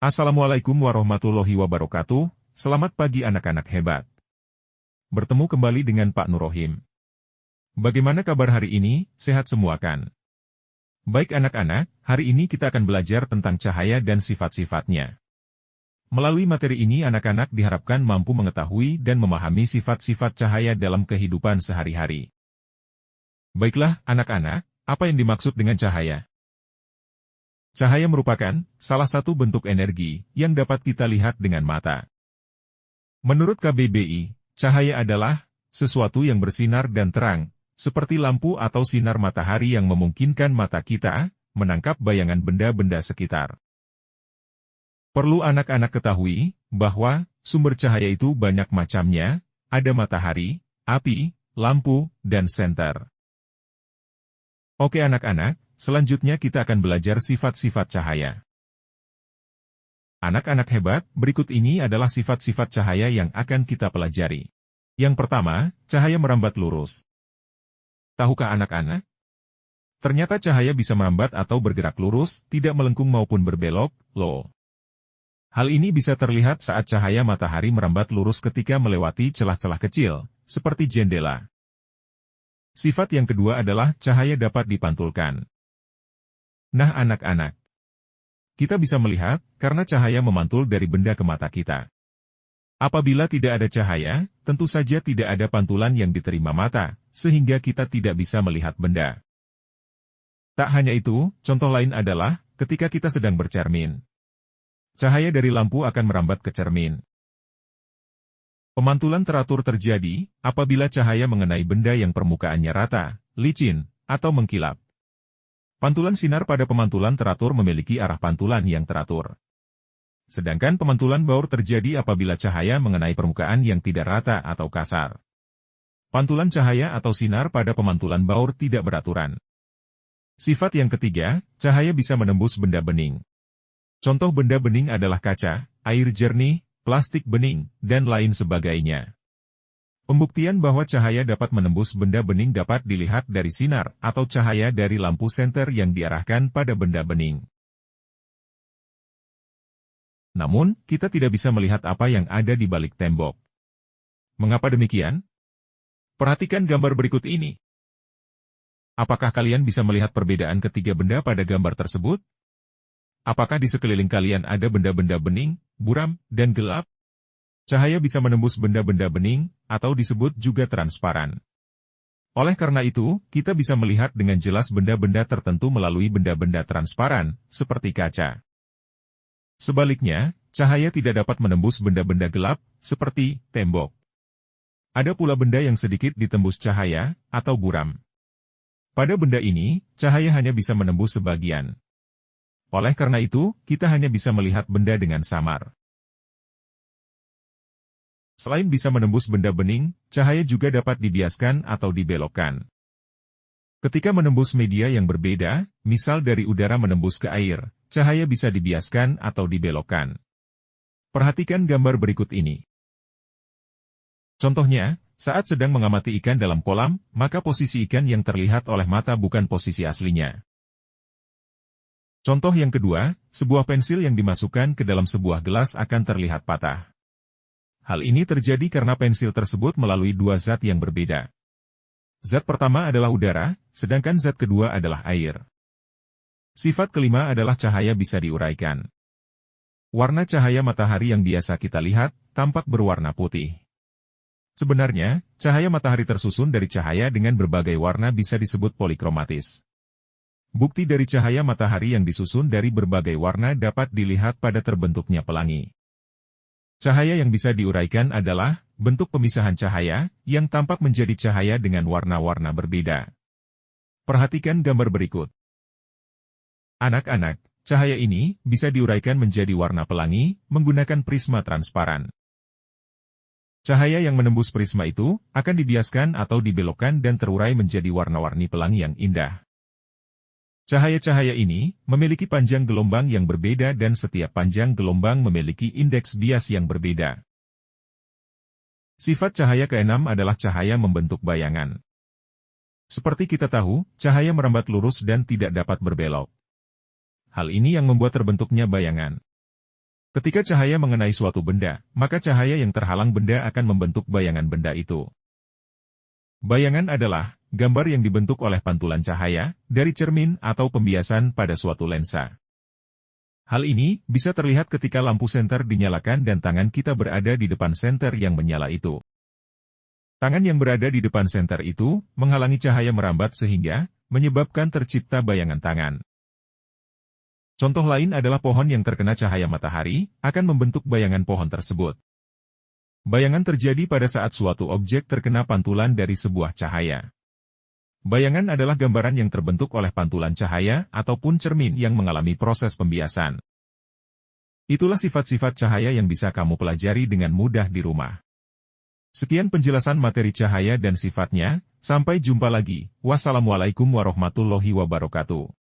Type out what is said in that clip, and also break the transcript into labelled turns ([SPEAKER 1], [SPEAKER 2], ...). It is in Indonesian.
[SPEAKER 1] Assalamualaikum warahmatullahi wabarakatuh, selamat pagi anak-anak hebat. Bertemu kembali dengan Pak Nurrohim. Bagaimana kabar hari ini, sehat semua kan? Baik anak-anak, hari ini kita akan belajar tentang cahaya dan sifat-sifatnya. Melalui materi ini anak-anak diharapkan mampu mengetahui dan memahami sifat-sifat cahaya dalam kehidupan sehari-hari. Baiklah, anak-anak, apa yang dimaksud dengan cahaya? Cahaya merupakan salah satu bentuk energi yang dapat kita lihat dengan mata. Menurut KBBI, cahaya adalah sesuatu yang bersinar dan terang, seperti lampu atau sinar matahari yang memungkinkan mata kita menangkap bayangan benda-benda sekitar. Perlu anak-anak ketahui bahwa sumber cahaya itu banyak macamnya, ada matahari, api, lampu, dan senter. Oke anak-anak, selanjutnya kita akan belajar sifat-sifat cahaya. Anak-anak hebat, berikut ini adalah sifat-sifat cahaya yang akan kita pelajari. Yang pertama, cahaya merambat lurus. Tahukah anak-anak? Ternyata cahaya bisa merambat atau bergerak lurus, tidak melengkung maupun berbelok, loh. Hal ini bisa terlihat saat cahaya matahari merambat lurus ketika melewati celah-celah kecil, seperti jendela. Sifat yang kedua adalah cahaya dapat dipantulkan. Nah anak-anak, kita bisa melihat karena cahaya memantul dari benda ke mata kita. Apabila tidak ada cahaya, tentu saja tidak ada pantulan yang diterima mata, sehingga kita tidak bisa melihat benda. Tak hanya itu, contoh lain adalah ketika kita sedang bercermin. Cahaya dari lampu akan merambat ke cermin. Pemantulan teratur terjadi apabila cahaya mengenai benda yang permukaannya rata, licin, atau mengkilap. Pantulan sinar pada pemantulan teratur memiliki arah pantulan yang teratur. Sedangkan pemantulan baur terjadi apabila cahaya mengenai permukaan yang tidak rata atau kasar. Pantulan cahaya atau sinar pada pemantulan baur tidak beraturan. Sifat yang ketiga, cahaya bisa menembus benda bening. Contoh benda bening adalah kaca, air jernih, plastik bening, dan lain sebagainya. Pembuktian bahwa cahaya dapat menembus benda bening dapat dilihat dari sinar atau cahaya dari lampu senter yang diarahkan pada benda bening. Namun, kita tidak bisa melihat apa yang ada di balik tembok. Mengapa demikian? Perhatikan gambar berikut ini. Apakah kalian bisa melihat perbedaan ketiga benda pada gambar tersebut? Apakah di sekeliling kalian ada benda-benda bening, buram, dan gelap? Cahaya bisa menembus benda-benda bening, atau disebut juga transparan. Oleh karena itu, kita bisa melihat dengan jelas benda-benda tertentu melalui benda-benda transparan, seperti kaca. Sebaliknya, cahaya tidak dapat menembus benda-benda gelap, seperti tembok. Ada pula benda yang sedikit ditembus cahaya, atau buram. Pada benda ini, cahaya hanya bisa menembus sebagian. Oleh karena itu, kita hanya bisa melihat benda dengan samar. Selain bisa menembus benda bening, cahaya juga dapat dibiaskan atau dibelokkan. Ketika menembus media yang berbeda, misal dari udara menembus ke air, cahaya bisa dibiaskan atau dibelokkan. Perhatikan gambar berikut ini. Contohnya, saat sedang mengamati ikan dalam kolam, maka posisi ikan yang terlihat oleh mata bukan posisi aslinya. Contoh yang kedua, sebuah pensil yang dimasukkan ke dalam sebuah gelas akan terlihat patah. Hal ini terjadi karena pensil tersebut melalui dua zat yang berbeda. Zat pertama adalah udara, sedangkan zat kedua adalah air. Sifat kelima adalah cahaya bisa diuraikan. Warna cahaya matahari yang biasa kita lihat, tampak berwarna putih. Sebenarnya, cahaya matahari tersusun dari cahaya dengan berbagai warna bisa disebut polikromatis. Bukti dari cahaya matahari yang disusun dari berbagai warna dapat dilihat pada terbentuknya pelangi. Cahaya yang bisa diuraikan adalah bentuk pemisahan cahaya yang tampak menjadi cahaya dengan warna-warna berbeda. Perhatikan gambar berikut. Anak-anak, cahaya ini bisa diuraikan menjadi warna pelangi menggunakan prisma transparan. Cahaya yang menembus prisma itu akan dibiaskan atau dibelokkan dan terurai menjadi warna-warni pelangi yang indah. Cahaya-cahaya ini memiliki panjang gelombang yang berbeda dan setiap panjang gelombang memiliki indeks bias yang berbeda. Sifat cahaya keenam adalah cahaya membentuk bayangan. Seperti kita tahu, cahaya merambat lurus dan tidak dapat berbelok. Hal ini yang membuat terbentuknya bayangan. Ketika cahaya mengenai suatu benda, maka cahaya yang terhalang benda akan membentuk bayangan benda itu. Bayangan adalah gambar yang dibentuk oleh pantulan cahaya dari cermin atau pembiasan pada suatu lensa. Hal ini bisa terlihat ketika lampu senter dinyalakan dan tangan kita berada di depan senter yang menyala itu. Tangan yang berada di depan senter itu menghalangi cahaya merambat sehingga menyebabkan tercipta bayangan tangan. Contoh lain adalah pohon yang terkena cahaya matahari akan membentuk bayangan pohon tersebut. Bayangan terjadi pada saat suatu objek terkena pantulan dari sebuah cahaya. Bayangan adalah gambaran yang terbentuk oleh pantulan cahaya ataupun cermin yang mengalami proses pembiasan. Itulah sifat-sifat cahaya yang bisa kamu pelajari dengan mudah di rumah. Sekian penjelasan materi cahaya dan sifatnya, sampai jumpa lagi. Wassalamualaikum warahmatullahi wabarakatuh.